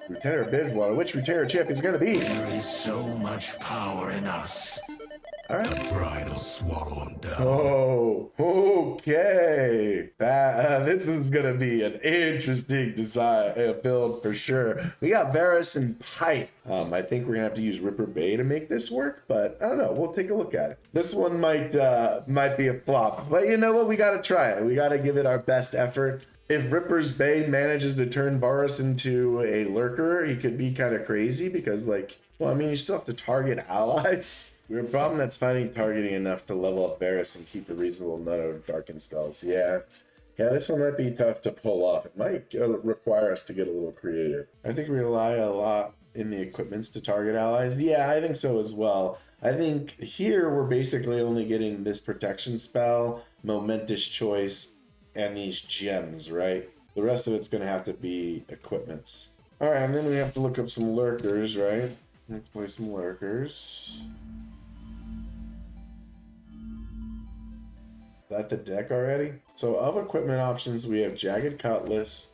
Retainer Bridgewater. Which Retainer chip is gonna be? There is so much power in us. Alright. The bride will swallow him down. Oh, okay. This is gonna be an interesting design build for sure. We got Varus and Pyke. I think we're gonna have to use Ripper Bay to make this work, but I don't know. We'll take a look at it. This one might be a flop, but you know what? We gotta try it. We gotta give it our best effort. If Ripper's Bay manages to turn Varus into a lurker, he could be kind of crazy because, like, well, I mean, you still have to target allies. We have a problem that's finding targeting enough to level up Varus and keep a reasonable amount of darken spells. Yeah, this one might be tough to pull off. It might require us to get a little creative. I think we rely a lot in the equipments to target allies. Yeah, I think so as well. I think here we're basically only getting this protection spell, momentous choice, and these gems, right? The rest of it's going to have to be equipments. All right, and then we have to look up some lurkers, right? Let's play some lurkers. Is that the deck already? So of equipment options, we have Jagged Cutlass,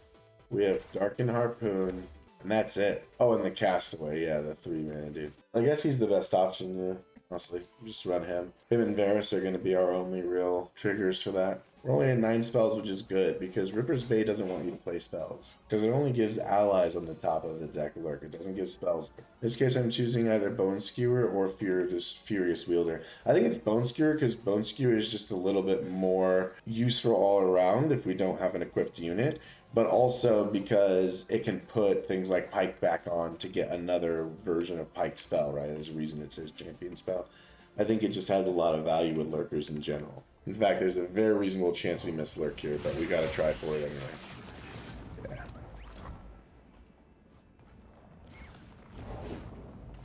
we have Darkened Harpoon, and that's it. Oh, and the Castaway, yeah, the 3-mana dude. I guess he's the best option, yeah. Honestly, just run him. Him and Varus are going to be our only real triggers for that. We're only at 9 spells, which is good, because Ripper's Bay doesn't want you to play spells. Because it only gives allies on the top of the deck lurk. It doesn't give spells. In this case, I'm choosing either Bone Skewer or Furious Wielder. I think it's Bone Skewer, because Bone Skewer is just a little bit more useful all around if we don't have an equipped unit. But also because it can put things like Pyke back on to get another version of Pyke spell, right? There's a reason it says champion spell. I think it just has a lot of value with lurkers in general. In fact, there's a very reasonable chance we miss lurk here, but we gotta try for it anyway. Yeah.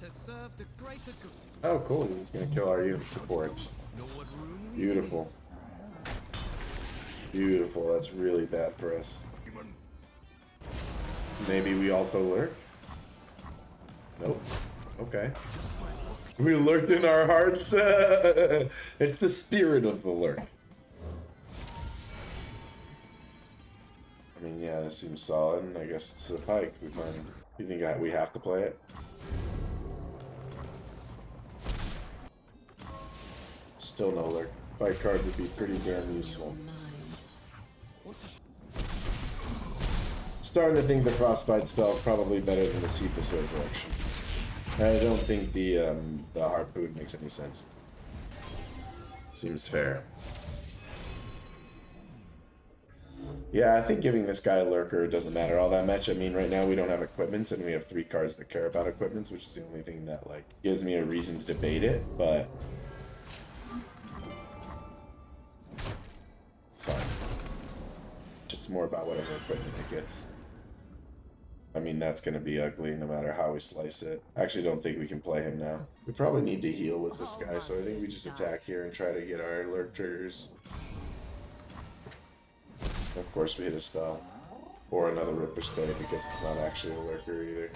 To serve the greater good. Oh, cool. He's gonna kill our unit support. Beautiful. Beautiful. That's really bad for us. Maybe we also lurk? Nope. Okay. We lurked in our hearts. It's the spirit of the lurk. I mean, yeah, this seems solid, and I guess it's a Pyke. You think we have to play it? Still no lurk. Pyke card would be pretty damn useful. Starting to think the Frostbite spell is probably better than the Cephas Resurrection. I don't think the Harpoon makes any sense. Seems fair. Yeah, I think giving this guy a lurker doesn't matter all that much. I mean, right now we don't have equipments, and we have 3 cards that care about equipments, which is the only thing that, like, gives me a reason to debate it, but it's fine. It's more about whatever equipment it gets. I mean, that's going to be ugly no matter how we slice it. I actually don't think we can play him now. We probably need to heal with this guy, so I think we just attack here and try to get our lurk triggers. Of course, we hit a spell. Or another Ripper's Bay because it's not actually a lurker either.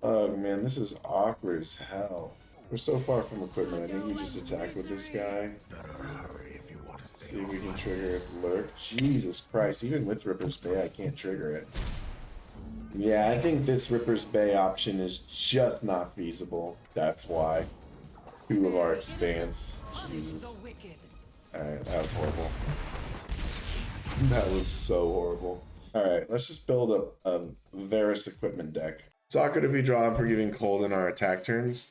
Oh man, this is awkward as hell. We're so far from equipment. I think we just attack with this guy. See if we can trigger it. Lurk. Jesus Christ, even with Ripper's Bay, I can't trigger it. Yeah, I think this Ripper's Bay option is just not feasible. That's why. 2 of our expanse. Jesus. Alright, that was horrible. That was so horrible. Alright, let's just build up a Varus equipment deck. It's awkward if we draw Unforgiving Cold in our attack turns.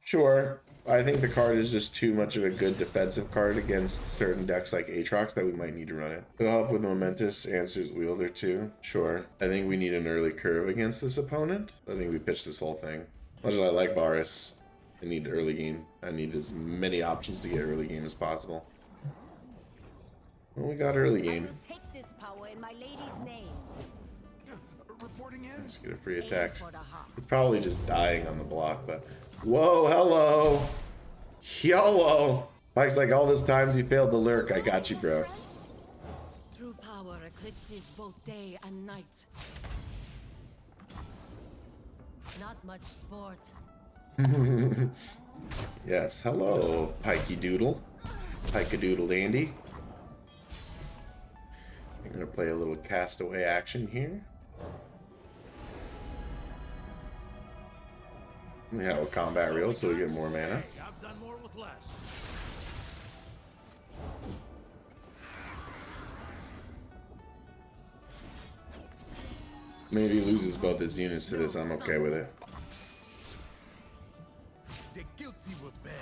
Sure. I think the card is just too much of a good defensive card against certain decks like Aatrox that we might need to run it. It'll help with Momentous and Suit Wielder too. Sure. I think we need an early curve against this opponent. I think we pitch this whole thing. Much as I like Varus, I need early game. I need as many options to get early game as possible. Well, we got early game. Take this power in my lady's name. Let's get a free attack. We're probably just dying on the block, but... Whoa, hello! YOLO! Mike's like, all those times you failed to lurk, I got you, bro. True power eclipses both day and night. Not much sport. Yes, hello, Pikey Doodle. Pyke-a-doodle dandy. I'm gonna play a little castaway action here. We have a combat reel so we get more mana. I've done more with less. Maybe he loses both his units to this. I'm okay with it. The guilty were bad.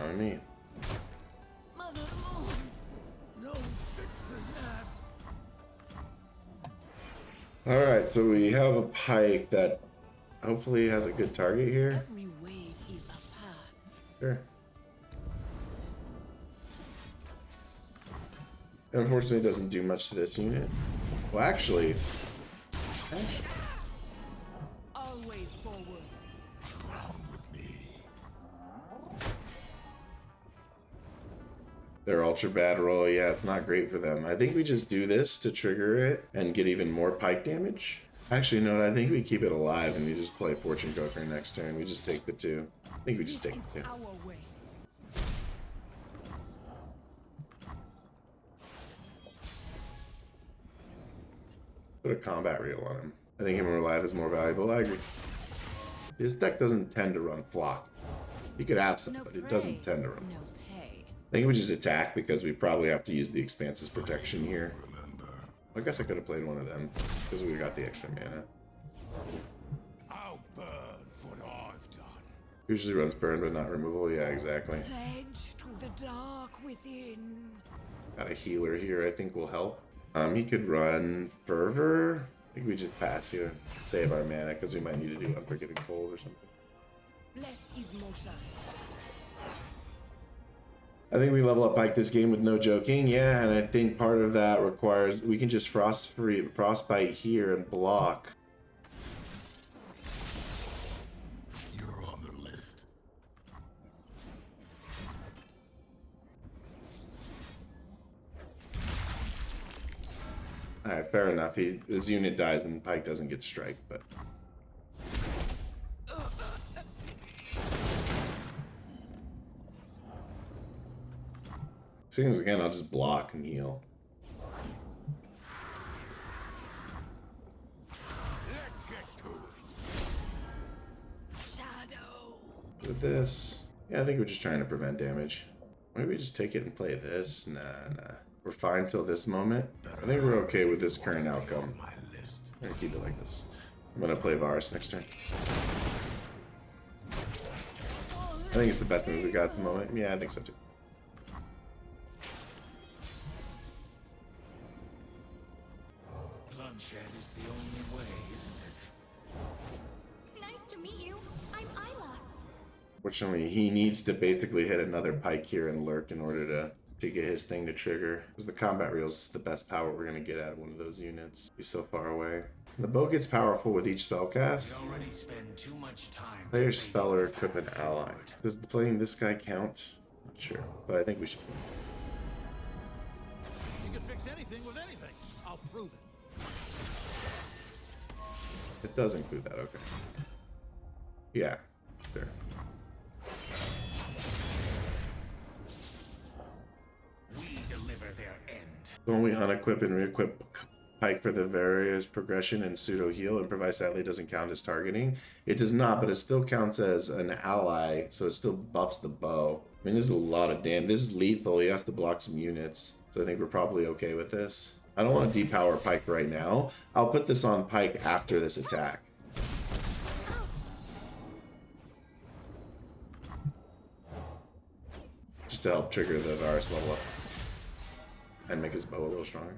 I mean, Mother Moon, no fixing that. all right. So we have a Pyke that hopefully has a good target here. Every way is a path. Sure. Unfortunately, it doesn't do much to this unit. Well, actually. Always forward. Crown with me. Their ultra bad roll, yeah, it's not great for them. I think we just do this to trigger it and get even more Pyke damage. Actually, no, I think we keep it alive and we just play Fortune Cooker next turn. We just take the 2. I think we just take the 2. Our way. Put a combat reel on him. I think him alive is more valuable. I agree. His deck doesn't tend to run flock. He could have some, No but it doesn't prey, tend to run. no pay. I think we just attack because we probably have to use the Expanse's protection here. Remember, I guess I could have played one of them because we got the extra mana. I'll burn for what I've done. Usually runs burn but not removal. Yeah, exactly. Pledge to the dark within. Got a healer here I think will help. He could run Fervor. I think we just pass here. Save our mana because we might need to do Unforgiving Cold or something. Bless his motion. I think we level up Pyke this game with no joking. Yeah, and I think part of that requires we can just frostbite here and block. You're on the list. Alright, fair enough. His unit dies and Pyke doesn't get strike, but seems again I'll just block and heal. Let's get to it. Shadow. With this, yeah, I think we're just trying to prevent damage. Maybe we just take it and play this. Nah. We're fine till this moment. I think we're okay with this current outcome. My list. I'm gonna keep it like this. I'm gonna play Varus next turn. I think it's the best move we got at the moment. Yeah, I think so too. Bloodshed is the only way, isn't it? Nice to meet you. I'm Isla. Fortunately, he needs to basically hit another Pyke here and lurk in order to get his thing to trigger. Because the combat reel's the best power we're gonna get out of one of those units. He's so far away. The bow gets powerful with each spell cast. We already spend too much time. Player spell or equip an ally. Does playing this guy count? Not sure, but I think we should. You can fix anything with anything. I'll prove it. It does include that, okay. Yeah, sure. We deliver their end. When we unequip and re-equip Pyke for the various progression and pseudo heal, improvise sadly doesn't count as targeting. It does not, but it still counts as an ally, so it still buffs the bow. I mean, this is a lot of damage. This is lethal. He has to block some units, so I think we're probably okay with this. I don't want to depower Pyke right now. I'll put this on Pyke after this attack. Just to help trigger the Varus level up and make his bow a little stronger.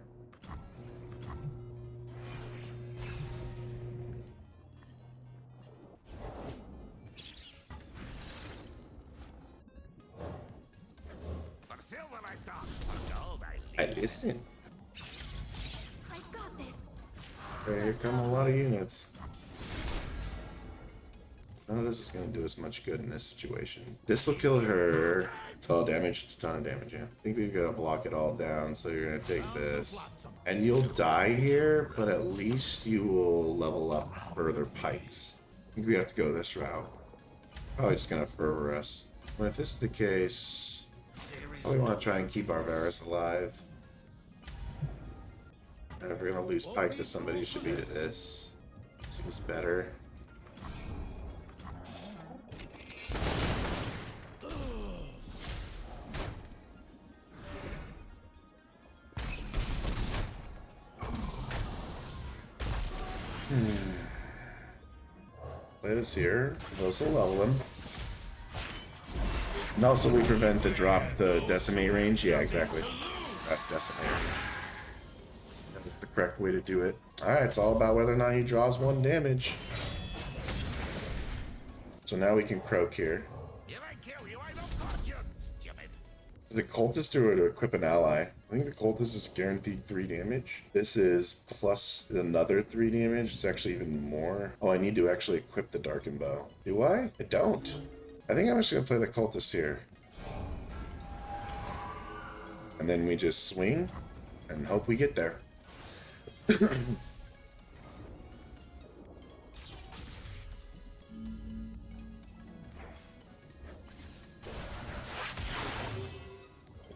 For silver I thought, for gold I I listen. I've got this. Here come a lot of units. None of this is going to do us much good in this situation. This will kill her. It's all damage. It's a ton of damage, yeah. I think we've got to block it all down, so you're going to take this. And you'll die here, but at least you will level up further Pikes. I think we have to go this route. Probably just going to fervor us. Well, if this is the case, There We want to try and keep our Varus alive. And if we're gonna lose Pyke to somebody, it should be to this. Seems better. Play this here. Those will level him. And also we prevent the decimate range. Yeah, exactly. That's decimate. That's the correct way to do it. Alright, it's all about whether or not he draws 1 damage. So now we can croak here. If I kill you, I don't thought you stupid. Is it cultist or to equip an ally? I think the cultist is guaranteed 3 damage. This is plus another 3 damage. It's actually even more. Oh, I need to actually equip the darkened bow. Do I? I don't. I think I'm just gonna play the cultist here. And then we just swing and hope we get there.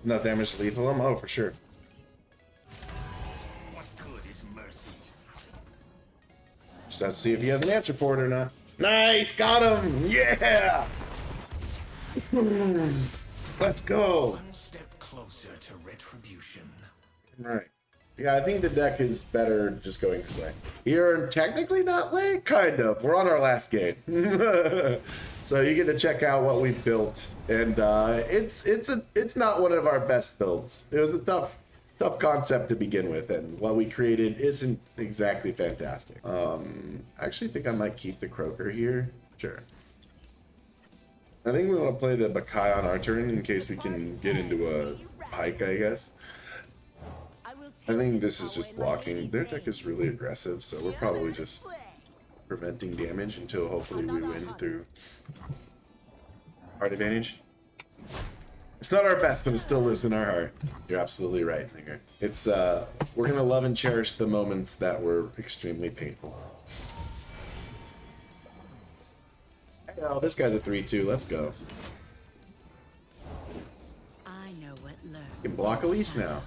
Not damage to lethal him? Oh, for sure. What good is mercy? Just have to see if he has an answer for it or not. Nice! Got him! Yeah! Let's go! One step closer to retribution. Right. Yeah, I think the deck is better just going this way. You're technically not late, kind of. We're on our last game. So you get to check out what we've built. And it's not one of our best builds. It was a tough concept to begin with, and what we created isn't exactly fantastic. I actually think I might keep the Croaker here. Sure. I think we want to play the Pyke on our turn in case we can get into a Pyke, I guess. I think this is just blocking. Their deck is really aggressive, so we're probably just preventing damage until hopefully we win through heart advantage. It's not our best, but it still lives in our heart. You're absolutely right, Singer. It's we're gonna love and cherish the moments that were extremely painful. Oh, this guy's a 3-2. Let's go. I know what love. You can block Elise now.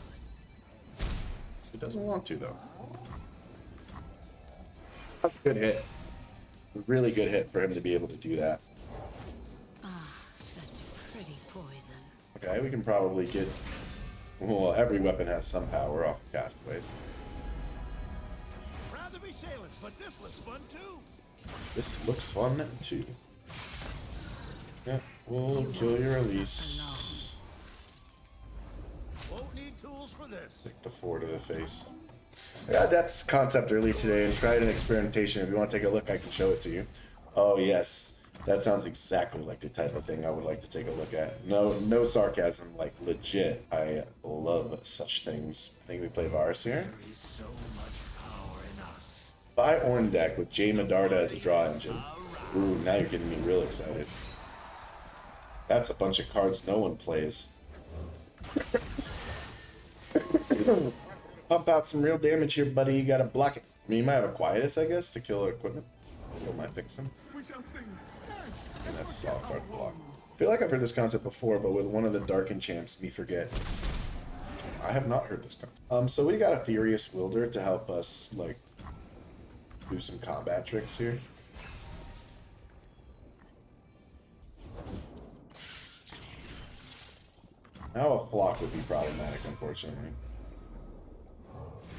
He doesn't want to, though. That's a good hit. A really good hit for him to be able to do that. Ah, such pretty poison. Okay, we can probably get... Well, every weapon has some power off of castaways. Rather be sailors, but this looks fun too. This looks fun, too. Yeah, we'll kill your Elise. Won't need tools for this. Stick the 4 to the face. I got Depth's concept early today and tried an experimentation. If you want to take a look, I can show it to you. Oh, yes. That sounds exactly like the type of thing I would like to take a look at. No sarcasm, like legit. I love such things. I think we play Varus here. There is so much power in us. Buy Ornn deck with J Medarda as a draw engine. Ooh, now you're getting me real excited. That's a bunch of cards no one plays. Pump out some real damage here, buddy. You gotta block it. I mean, you might have a Quietus, I guess, to kill equipment. You might fix him. And that's a solid card to block. I feel like I've heard this concept before, but with one of the Darkened champs, me forget. I have not heard this concept. So we got a Furious Wielder to help us, like, do some combat tricks here. Now a flock would be problematic, unfortunately.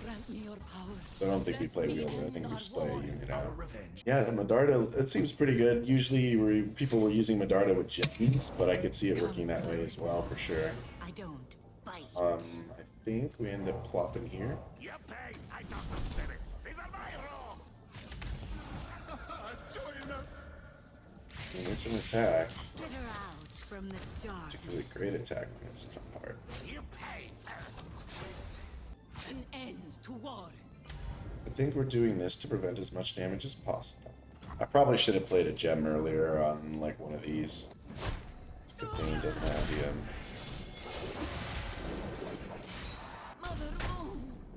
Grant me your power. I don't think we play Wielder. I think we just play a unit out. Revenge. Yeah, the Medarda, it seems pretty good. Usually people were using Medarda with gems, but I could see it working that way as well, for sure. I don't bite. I think we end up plopping here. You pay. I talk to spirits. These are my rules. Join us. And it's an attack. Get her out from the dark. Particularly great attack on this part. You pay first. An end to war. I think we're doing this to prevent as much damage as possible. I probably should have played a gem earlier on like one of these. It's a good thing he doesn't have the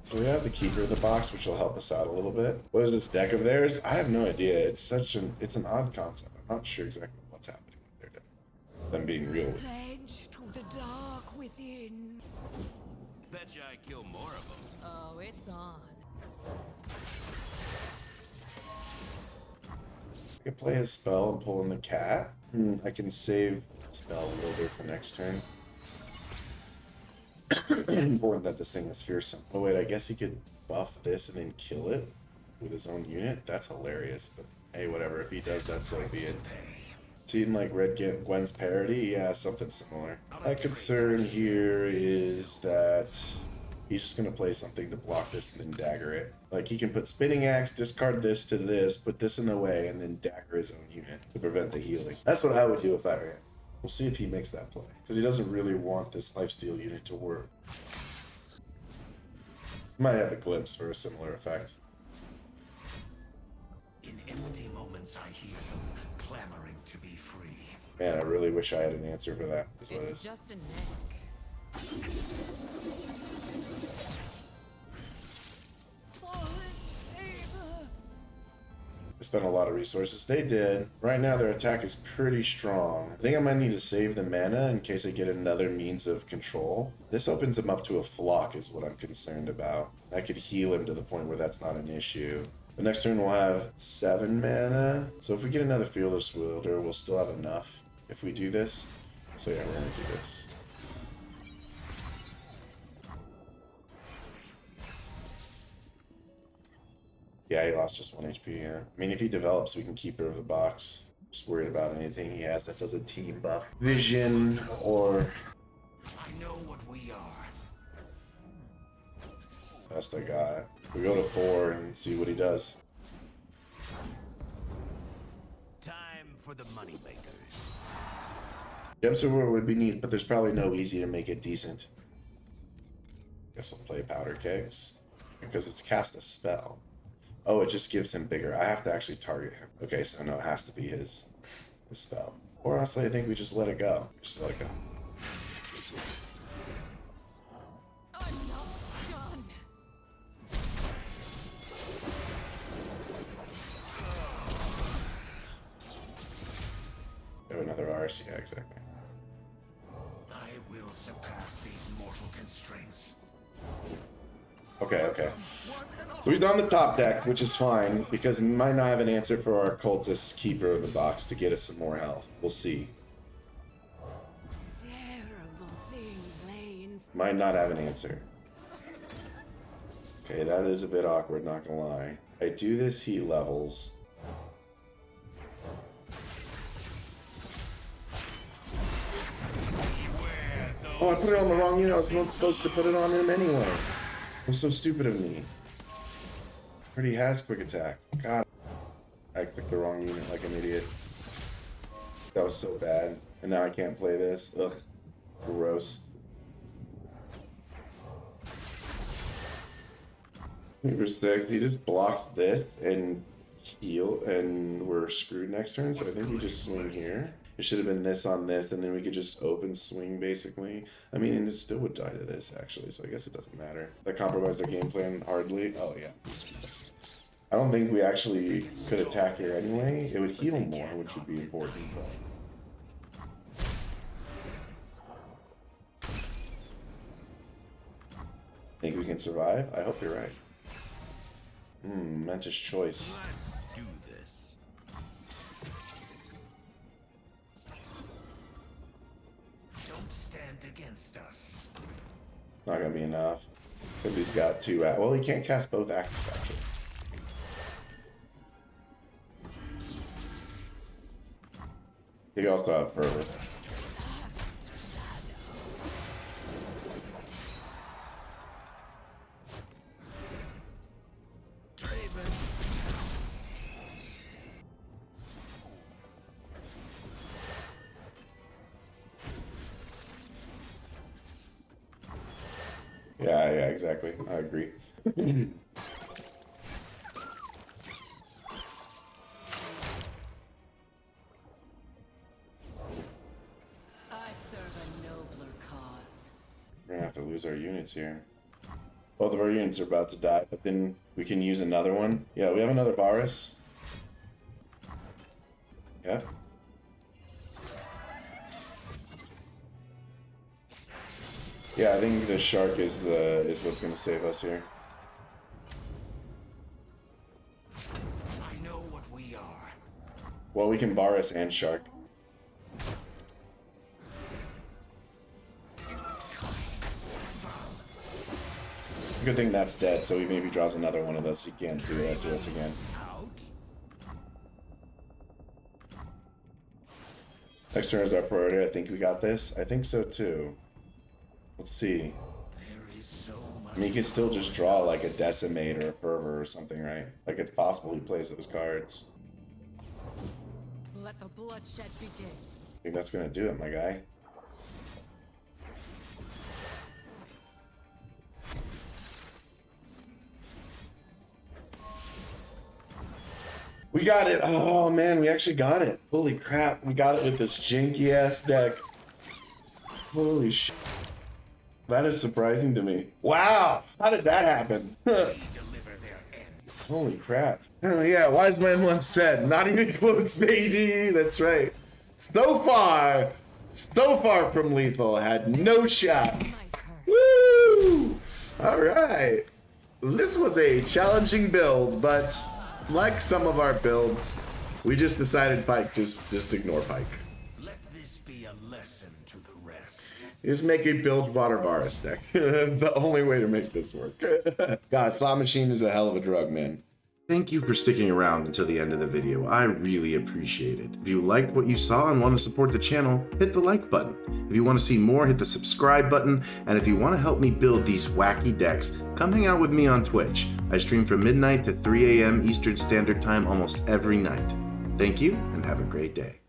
So we have the Keeper of the Box, which will help us out a little bit. What is this deck of theirs? I have no idea. It's an odd concept. I'm not sure exactly what's happening with their deck. Them being real. Pledge to the dark within. Betcha I kill more of them. Oh, it's on. I can play his spell and pull in the cat. I can save spell wielder for next turn. Important that this thing is fearsome. Oh wait, I guess he could buff this and then kill it with his own unit. That's hilarious, but hey, whatever. If he does that, so be it. Seeing like Red Gwen's parody, yeah, something similar. My concern here is that he's just gonna play something to block this and then dagger it. Like he can put Spinning Axe, discard this to this, put this in the way, and then dagger his own unit to prevent the healing. That's what I would do if I were him. We'll see if he makes that play, because he doesn't really want this lifesteal unit to work. Might have a glimpse for a similar effect. In empty moments, I hear them clamoring to be free. Man, I really wish I had an answer for that. Is what it It's is. just a neck. They spent a lot of resources. They did. Right now, their attack is pretty strong. I think I might need to save the mana in case I get another means of control. This opens him up to a flock is what I'm concerned about. I could heal him to the point where that's not an issue. The next turn we'll have 7 mana. So if we get another Fearless Wielder, we'll still have enough if we do this. So yeah, we're gonna do this. Yeah, he lost just 1 HP, yeah. I mean, if he develops, we can keep rid of the box. Just worried about anything he has that does a team buff. Vision, or... I know what we are. Best I got. We go to 4 and see what he does. Time for the moneymakers. Gem Silver would be neat, but there's probably no easy to make it decent. Guess I'll play Powder Kegs. Because it's cast a spell. Oh, it just gives him bigger. I have to actually target him. Okay, so no, it has to be his spell. Or honestly, I think we just let it go. Just let it go. I'm not done. We have another Varus, yeah, exactly. I will surpass these mortal constraints. Okay. So he's on the top deck, which is fine, because he might not have an answer for our cultist keeper of the box to get us some more health. We'll see. Terrible things lay in. Might not have an answer. Okay, that is a bit awkward, not gonna lie. I do this heat levels. Oh, I put it on the wrong unit. I was not supposed to put it on him anyway. It was so stupid of me. Already has quick attack. God. I clicked the wrong unit like an idiot. That was so bad. And now I can't play this. Ugh. Gross. Number 6, he just blocks this and heal, and we're screwed next turn, so I think we just swing here. It should have been this on this, and then we could just open swing, basically. I mean, and it still would die to this, actually, so I guess it doesn't matter. That compromised our game plan hardly. Oh, yeah. I don't think we actually could attack here anyway. It would heal more, which would be important, but... Think we can survive? I hope you're right. Mentis choice. Let's do this. Don't stand against us. Not gonna be enough. Because he's got 2 well, he can't cast both axes, actually. He can also have fervor. Yeah, exactly. I agree. I serve a nobler cause. We're gonna have to lose our units here. Both of our units are about to die, but then we can use another one. Yeah, we have another Varus. Yeah, I think the shark is what's gonna save us here. I know what we are. Well, we can Varus and shark. Good thing that's dead, so even if he draws another one of us, he can't do that to us again. Next turn is our priority. I think we got this. I think so too. Let's see. I mean, he could still just draw like a Decimate or a Fervor or something, right? Like it's possible he plays those cards. Let the bloodshed begin. I think that's gonna do it, my guy. We got it. Oh man, we actually got it. Holy crap, we got it with this janky ass deck. Holy shit. That is surprising to me. Wow, how did that happen? Holy crap. Oh yeah, Wise Man once said, not even close, baby. That's right. So far from lethal, had no shot. My turn. Woo! All right. This was a challenging build, but like some of our builds, we just decided Pyke, just ignore Pyke. Let this be a lesson to the rest. You just make a build water Varus deck. The only way to make this work. God, Slot Machine is a hell of a drug, man. Thank you for sticking around until the end of the video. I really appreciate it. If you liked what you saw and want to support the channel, hit the like button. If you want to see more, hit the subscribe button. And if you want to help me build these wacky decks, come hang out with me on Twitch. I stream from midnight to 3 a.m. Eastern Standard Time almost every night. Thank you, and have a great day.